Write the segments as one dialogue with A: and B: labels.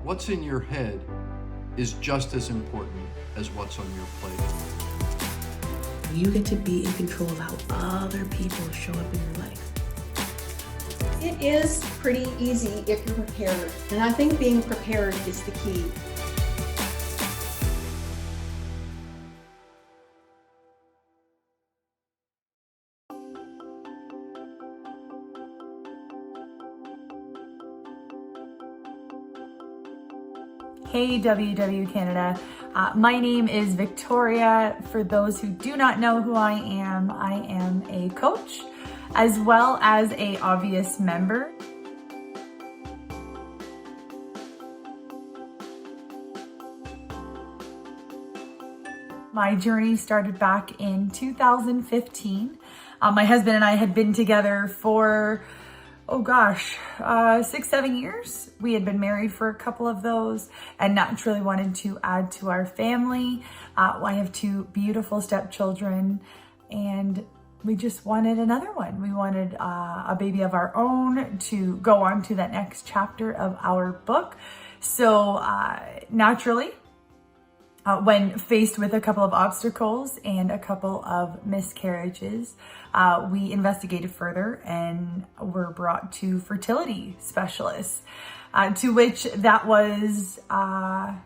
A: What's in your head is just as important as what's on your plate.
B: You get to be in control of how other people show up in your life.
C: It is pretty easy if you're prepared, and I think being prepared is the key.
D: Hey WW Canada, my name is Victoria. For those who do not know who I am a coach as well as a obvious member. My journey started back in 2015. My husband and I had been together for 6-7 years. We had been married for a couple of those and naturally wanted to add to our family. I have 2 beautiful stepchildren and we just wanted another one. We wanted a baby of our own to go on to that next chapter of our book. So naturally, when faced with a couple of obstacles and a couple of miscarriages, we investigated further and were brought to fertility specialists, to which that was a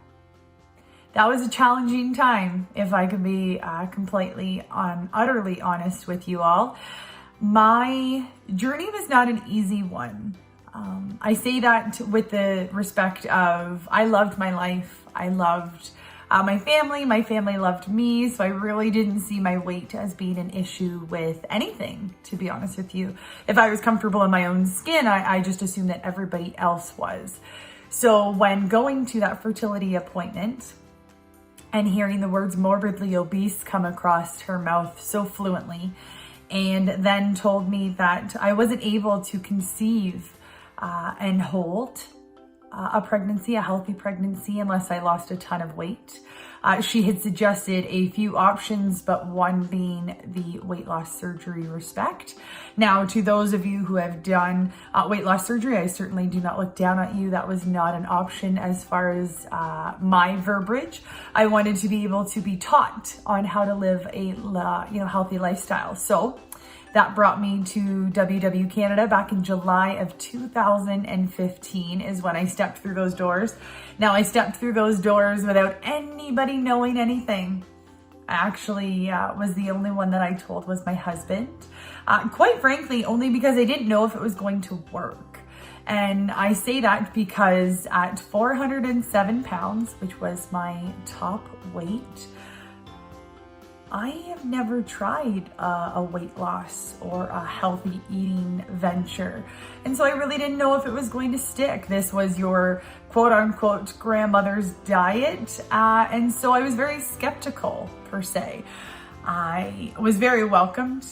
D: challenging time, if I could be utterly honest with you all. My journey was not an easy one. I say that with the respect of I loved my life. I loved my family loved me, so I really didn't see my weight as being an issue with anything, to be honest with you. If I was comfortable in my own skin, I just assumed that everybody else was. So when going to that fertility appointment and hearing the words morbidly obese come across her mouth so fluently, and then told me that I wasn't able to conceive and hold a healthy pregnancy, unless I lost a ton of weight. She had suggested a few options, but one being the weight loss surgery respect. Now, to those of you who have done weight loss surgery, I certainly do not look down at you. That was not an option as far as my verbiage. I wanted to be able to be taught on how to live a healthy lifestyle. So that brought me to WW Canada back in July of 2015 is when I stepped through those doors. Now, I stepped through those doors without anybody knowing anything. I actually was the only one that I told was my husband. Quite frankly, only because I didn't know if it was going to work. And I say that because at 407 pounds, which was my top weight, I have never tried a weight loss or a healthy eating venture. And so I really didn't know if it was going to stick. This was your quote unquote grandmother's diet. And so I was very skeptical per se. I was very welcomed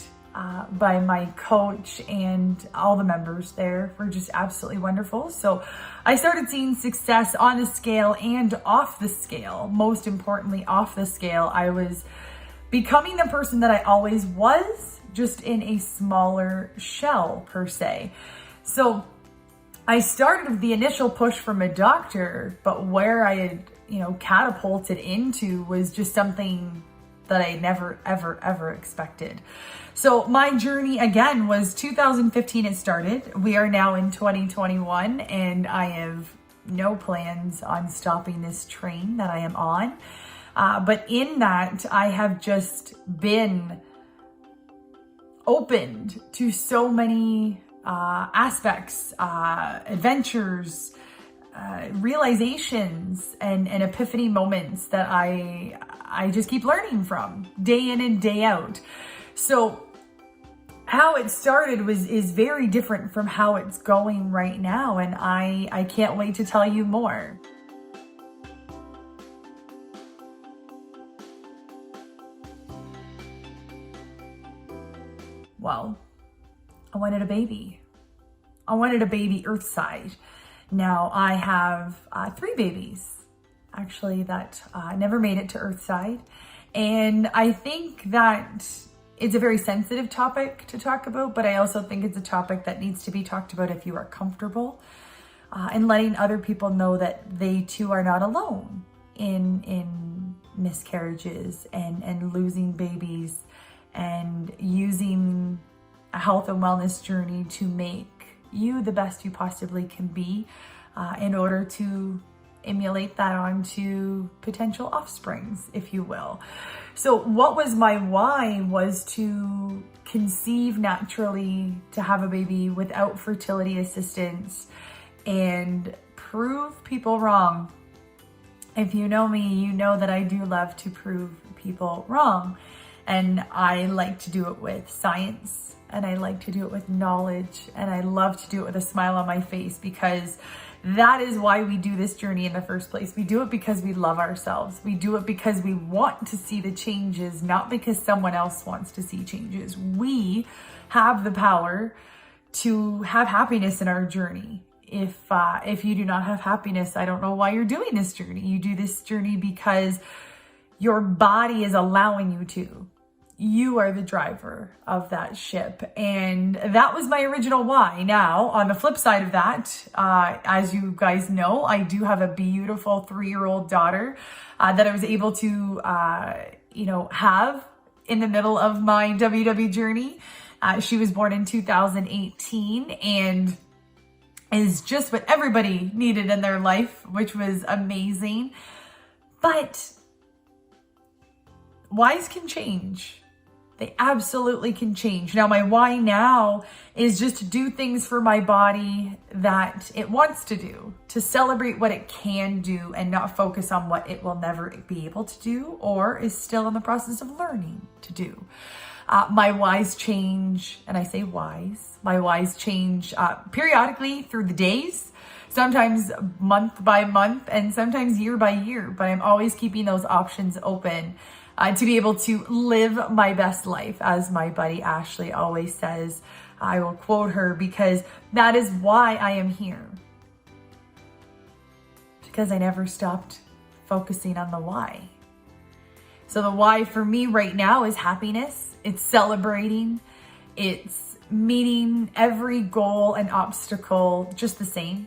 D: by my coach, and all the members there were just absolutely wonderful. So I started seeing success on the scale and off the scale. Most importantly, off the scale, I was becoming the person that I always was, just in a smaller shell per se. So I started with the initial push from a doctor, but where I had, catapulted into was just something that I never, ever expected. So my journey again was 2015 it started. We are now in 2021 and I have no plans on stopping this train that I am on. But in that, I have just been opened to so many aspects, adventures, realizations, and epiphany moments that I just keep learning from day in and day out. So how it started is very different from how it's going right now, and I can't wait to tell you more. Well, I wanted a baby. I wanted a baby earthside. Now I have 3 babies actually that never made it to earthside. And I think that it's a very sensitive topic to talk about, but I also think it's a topic that needs to be talked about if you are comfortable. and letting other people know that they too are not alone in miscarriages and losing babies, and using a health and wellness journey to make you the best you possibly can be, in order to emulate that onto potential offsprings, if you will. So what was my why was to conceive naturally, to have a baby without fertility assistance, and prove people wrong. If you know me, you know that I do love to prove people wrong. And I like to do it with science, and I like to do it with knowledge, and I love to do it with a smile on my face, because that is why we do this journey in the first place. We do it because we love ourselves. We do it because we want to see the changes, not because someone else wants to see changes. We have the power to have happiness in our journey. If you do not have happiness, I don't know why you're doing this journey. You do this journey because your body is allowing you to. You are the driver of that ship. And that was my original why. Now, on the flip side of that, as you guys know, I do have a beautiful 3-year-old daughter that I was able to, have in the middle of my WW journey. She was born in 2018 and is just what everybody needed in their life, which was amazing. But whys can change. They absolutely can change. Now, my why now is just to do things for my body that it wants to do, to celebrate what it can do and not focus on what it will never be able to do or is still in the process of learning to do. My whys change, and I say whys, my whys change periodically through the days, sometimes month by month, and sometimes year by year, but I'm always keeping those options open to be able to live my best life, as my buddy Ashley always says. I will quote her, because that is why I am here. Because I never stopped focusing on the why. So the why for me right now is happiness. It's celebrating. It's meeting every goal and obstacle just the same,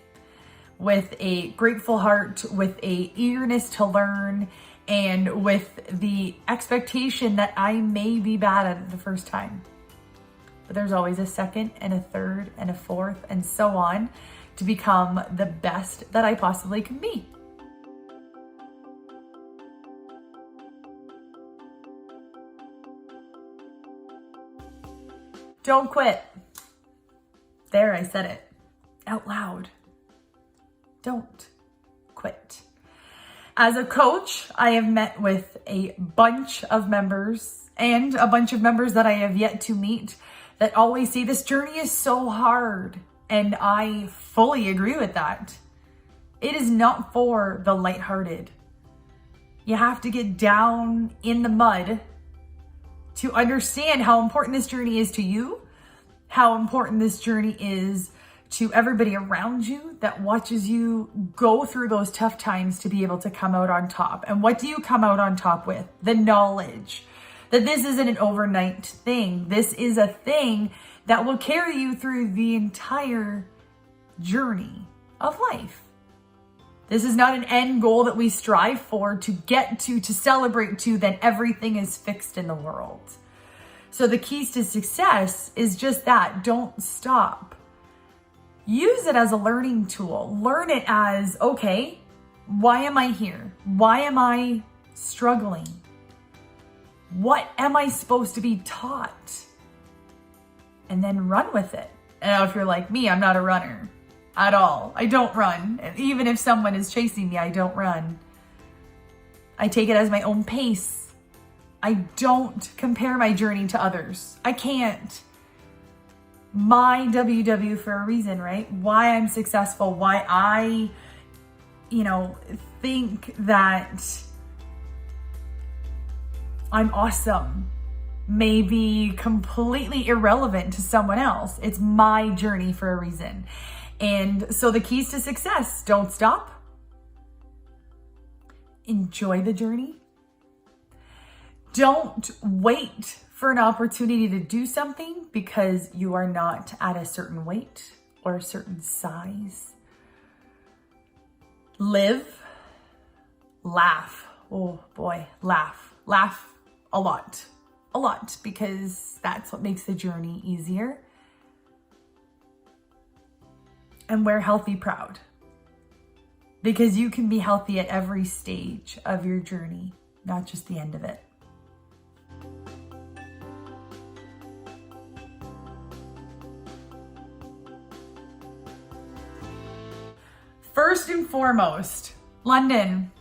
D: with a grateful heart, with a eagerness to learn, and with the expectation that I may be bad at it the first time. But there's always a second and a third and a fourth and so on to become the best that I possibly can be. Don't quit. There, I said it out loud. Don't quit. As a coach, I have met with a bunch of members and a bunch of members that I have yet to meet that always say this journey is so hard. And I fully agree with that. It is not for the lighthearted. You have to get down in the mud to understand how important this journey is to you, how important this journey is to everybody around you that watches you go through those tough times to be able to come out on top. And what do you come out on top with? The knowledge that this isn't an overnight thing. This is a thing that will carry you through the entire journey of life. This is not an end goal that we strive for to get to celebrate to, then everything is fixed in the world. So the keys to success is just that. Don't stop. Use it as a learning tool. Learn it as, okay, why am I here? Why am I struggling? What am I supposed to be taught? And then run with it. And if you're like me, I'm not a runner at all. I don't run. Even if someone is chasing me, I don't run. I take it as my own pace. I don't compare my journey to others. I can't. My WW for a reason, right? Why I'm successful, why I, think that I'm awesome may be completely irrelevant to someone else. It's my journey for a reason. And so the keys to success: don't stop. Enjoy the journey. Don't wait for an opportunity to do something because you are not at a certain weight or a certain size. live, laugh. Oh boy, laugh a lot, because that's what makes the journey easier. And wear healthy proud, because you can be healthy at every stage of your journey, not just the end of it. First and foremost, London.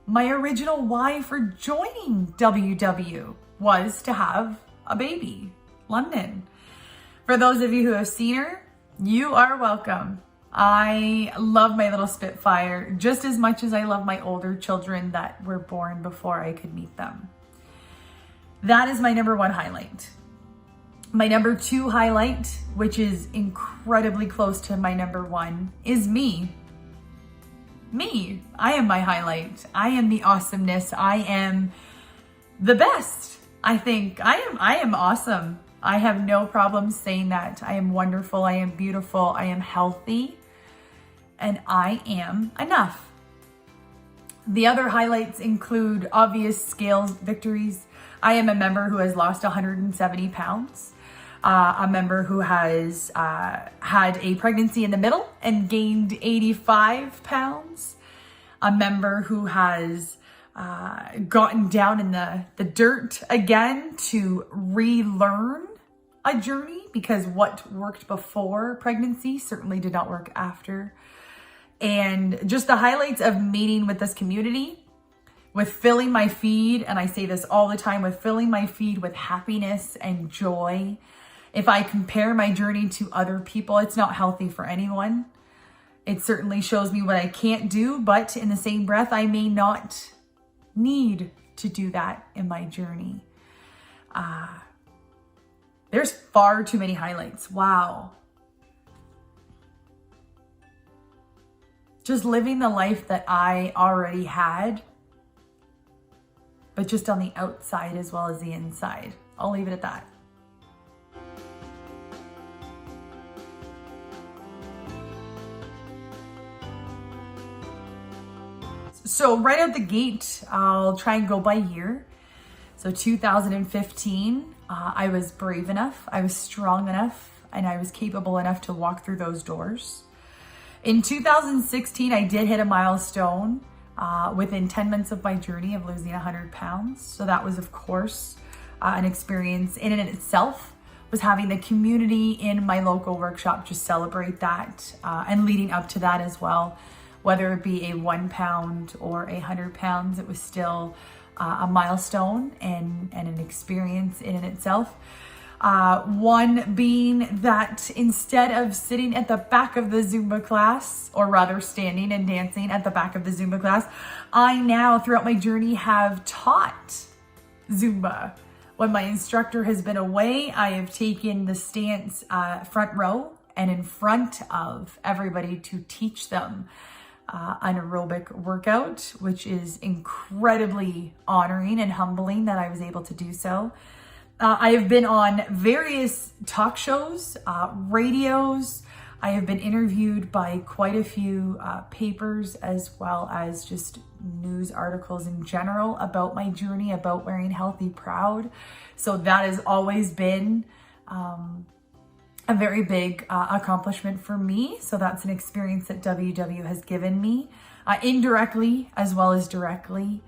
D: My original why for joining WW was to have a baby. London. For those of you who have seen her, you are welcome. I love my little Spitfire just as much as I love my older children that were born before I could meet them. That is my number one highlight. My number two highlight, which is incredibly close to my number one, is me. Me. I am my highlight. I am the awesomeness. I am the best. I think I am awesome. I have no problem saying that. I am wonderful. I am beautiful. I am healthy. And I am enough. The other highlights include obvious scale victories. I am a member who has lost 170 pounds. A member who has had a pregnancy in the middle and gained 85 pounds. A member who has gotten down in the dirt again to relearn a journey, because what worked before pregnancy certainly did not work after. And just the highlights of meeting with this community, with filling my feed, and I say this all the time, with filling my feed with happiness and joy. If I compare my journey to other people, it's not healthy for anyone. It certainly shows me what I can't do, but in the same breath, I may not need to do that in my journey. There's far too many highlights. Wow. Just living the life that I already had, but just on the outside as well as the inside. I'll leave it at that. So right out the gate, I'll try and go by year. So 2015, I was brave enough, I was strong enough, and I was capable enough to walk through those doors. In 2016, I did hit a milestone within 10 months of my journey of losing 100 pounds. So that was, of course, an experience in and in itself. Was having the community in my local workshop just celebrate that, and leading up to that as well. Whether it be a 1 pound or 100 pounds, it was still a milestone and an experience in and itself. One being that instead of sitting at the back of the Zumba class, or rather standing and dancing at the back of the Zumba class, I now throughout my journey have taught Zumba. When my instructor has been away, I have taken the stance front row and in front of everybody to teach them an aerobic workout, which is incredibly honoring and humbling that I was able to do so. I have been on various talk shows, radios. I have been interviewed by quite a few papers, as well as just news articles in general about my journey, about wearing healthy proud. So that has always been a very big accomplishment for me. So that's an experience that WW has given me, indirectly as well as directly.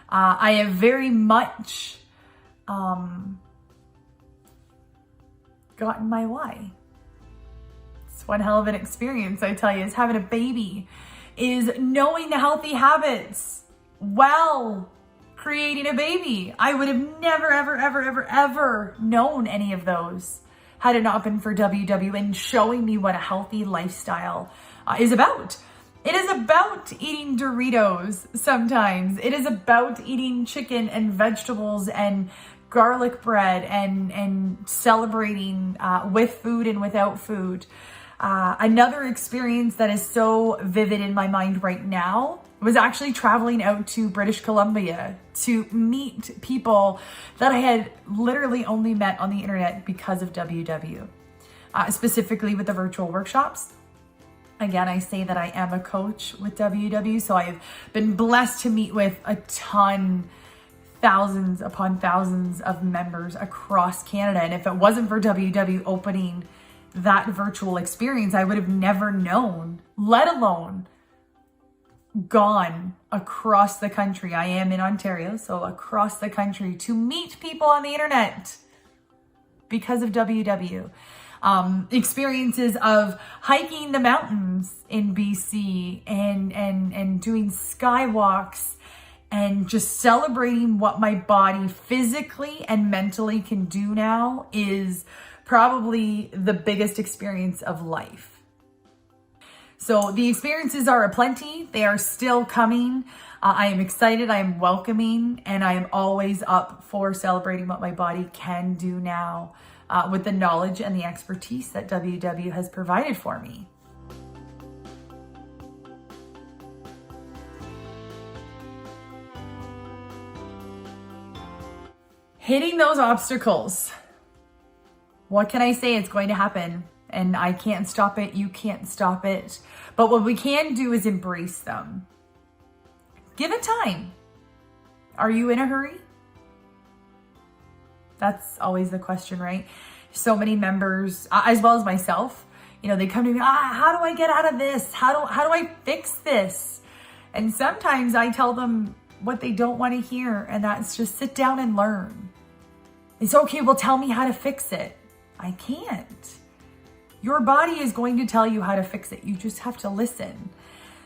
D: I have very much gotten my why. It's one hell of an experience, I tell you, is having a baby, is knowing the healthy habits while creating a baby. I would have never, ever known any of those had it not been for WW and showing me what a healthy lifestyle is about. It is about eating Doritos sometimes. It is about eating chicken and vegetables and garlic bread and celebrating with food and without food. Another experience that is so vivid in my mind right now was actually traveling out to British Columbia to meet people that I had literally only met on the internet because of WW, specifically with the virtual workshops. Again, I say that I am a coach with WW, so I've been blessed to meet with a ton, thousands upon thousands of members across Canada. And if it wasn't for WW opening that virtual experience, I would have never known, let alone gone across the country. I am in Ontario, so across the country to meet people on the internet because of WW. Experiences of hiking the mountains in BC and doing skywalks and just celebrating what my body physically and mentally can do now is probably the biggest experience of life. So the experiences are aplenty. They are still coming. I am excited. I am welcoming, and I am always up for celebrating what my body can do now with the knowledge and the expertise that WW has provided for me. Hitting those obstacles. What can I say? It's going to happen, and I can't stop it. You can't stop it. But what we can do is embrace them. Give it time. Are you in a hurry? That's always the question, right? So many members, as well as myself, they come to me, how do I get out of this? How do I fix this? And sometimes I tell them what they don't want to hear, and that's just sit down and learn. It's okay, well, tell me how to fix it. I can't. Your body is going to tell you how to fix it. You just have to listen.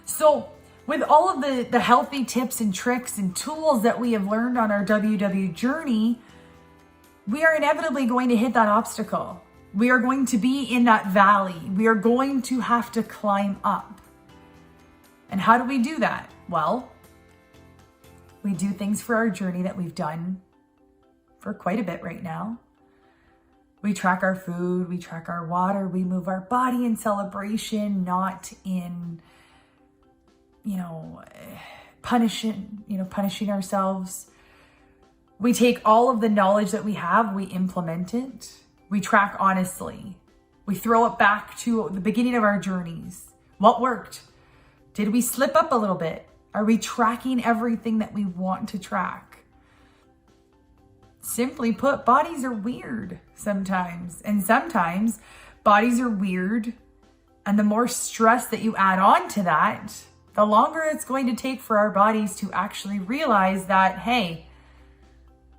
D: So with all of the healthy tips and tricks and tools that we have learned on our WW journey, we are inevitably going to hit that obstacle. We are going to be in that valley. We are going to have to climb up. And how do we do that? Well, we do things for our journey that we've done for quite a bit right now. We track our food, we track our water, we move our body in celebration, not in, punishing ourselves. We take all of the knowledge that we have, we implement it. We track honestly. We throw it back to the beginning of our journeys. What worked? Did we slip up a little bit? Are we tracking everything that we want to track? Simply put, bodies are weird sometimes. And sometimes bodies are weird. And the more stress that you add on to that, the longer it's going to take for our bodies to actually realize that, hey,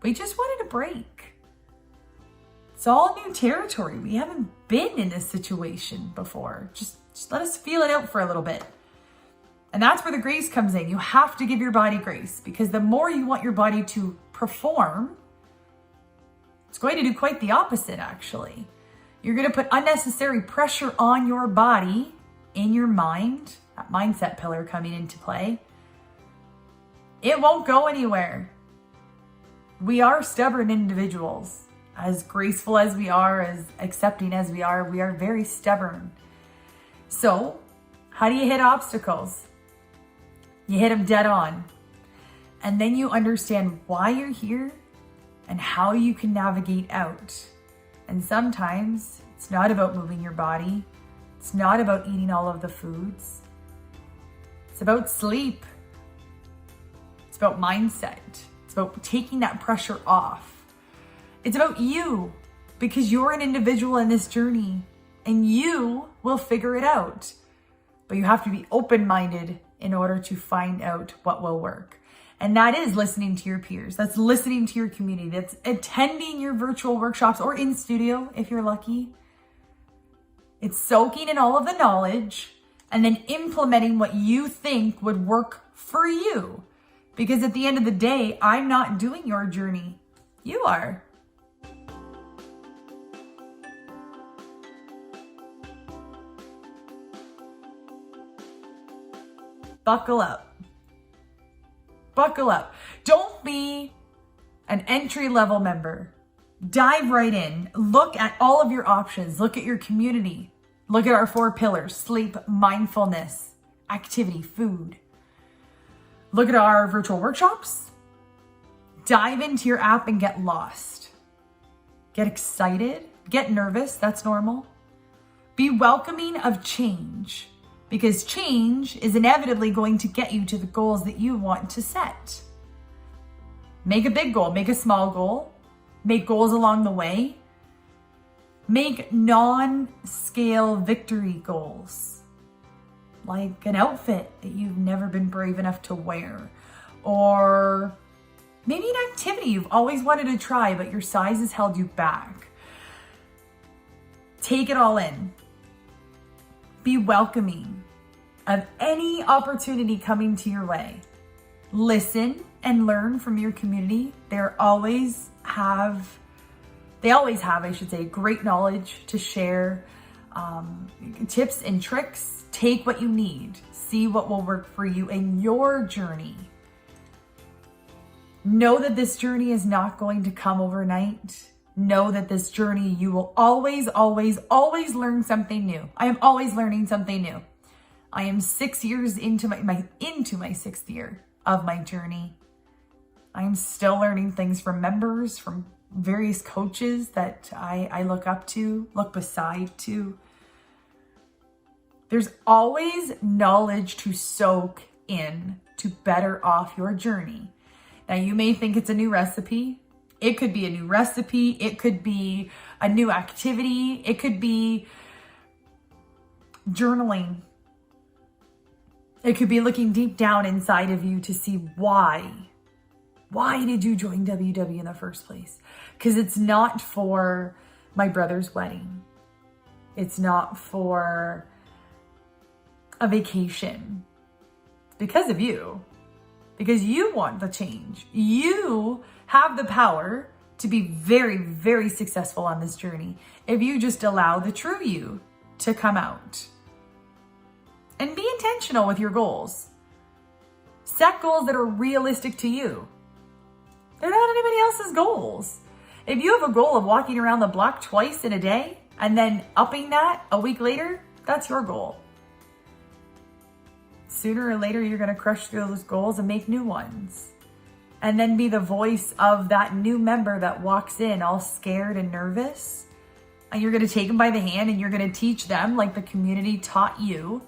D: we just wanted a break. It's all new territory. We haven't been in this situation before. Just let us feel it out for a little bit. And that's where the grace comes in. You have to give your body grace, because the more you want your body to perform, it's going to do quite the opposite, actually. You're going to put unnecessary pressure on your body in your mind, that mindset pillar coming into play. It won't go anywhere. We are stubborn individuals. As graceful as we are, as accepting as we are very stubborn. So, how do you hit obstacles? You hit them dead on. And then you understand why you're here and how you can navigate out. And sometimes it's not about moving your body. It's not about eating all of the foods. It's about sleep. It's about mindset. It's about taking that pressure off. It's about you, because you're an individual in this journey and you will figure it out. But you have to be open-minded in order to find out what will work. And that is listening to your peers. That's listening to your community. That's attending your virtual workshops or in studio if you're lucky. It's soaking in all of the knowledge and then implementing what you think would work for you. Because at the end of the day, I'm not doing your journey. You are. Buckle up. Buckle up. Don't be an entry-level member. Dive right in. Look at all of your options. Look at your community. Look at our 4 pillars: sleep, mindfulness, activity, food. Look at our virtual workshops. Dive into your app and get lost. Get excited. Get nervous. That's normal. Be welcoming of change. because change is inevitably going to get you to the goals that you want to set. Make a big goal, make a small goal, make goals along the way, make non-scale victory goals, like an outfit that you've never been brave enough to wear, or maybe an activity you've always wanted to try, but your size has held you back. Take it all in. Be welcoming of any opportunity coming to your way. Listen and learn from your community. They always have, I should say, great knowledge to share, tips and tricks. Take what you need. See what will work for you in your journey. Know that this journey is not going to come overnight. Know that this journey, you will always, always, always learn something new. I am always learning something new. I am 6 years into my 6th year of my journey. I am still learning things from members, from various coaches that I look up to, look beside to. There's always knowledge to soak in to better off your journey. Now, you may think it's a new recipe. It could be a new recipe. It could be a new activity. It could be journaling. It could be looking deep down inside of you to see why. Why did you join WW in the first place? Because it's not for my brother's wedding. It's not for a vacation. It's because of you. Because you want the change. You have the power to be very, very successful on this journey if you just allow the true you to come out. And be intentional with your goals. Set goals that are realistic to you. They're not anybody else's goals. If you have a goal of walking around the block twice in a day and then upping that a week later, that's your goal. Sooner or later, you're going to crush through those goals and make new ones. And then be the voice of that new member that walks in all scared and nervous. And you're going to take them by the hand and you're going to teach them, like the community taught you,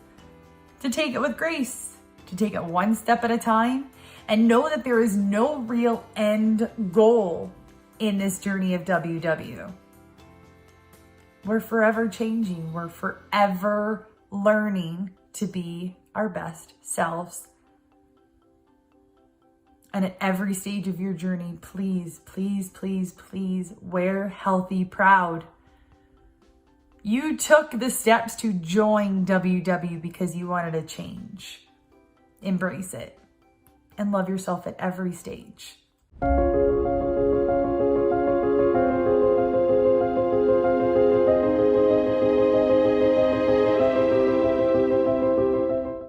D: to take it with grace, to take it one step at a time, and know that there is no real end goal in this journey of WW. We're forever changing. We're forever learning to be our best selves. And at every stage of your journey, please, please, please, please wear healthy proud. You took the steps to join WW because you wanted a change. Embrace it and love yourself at every stage.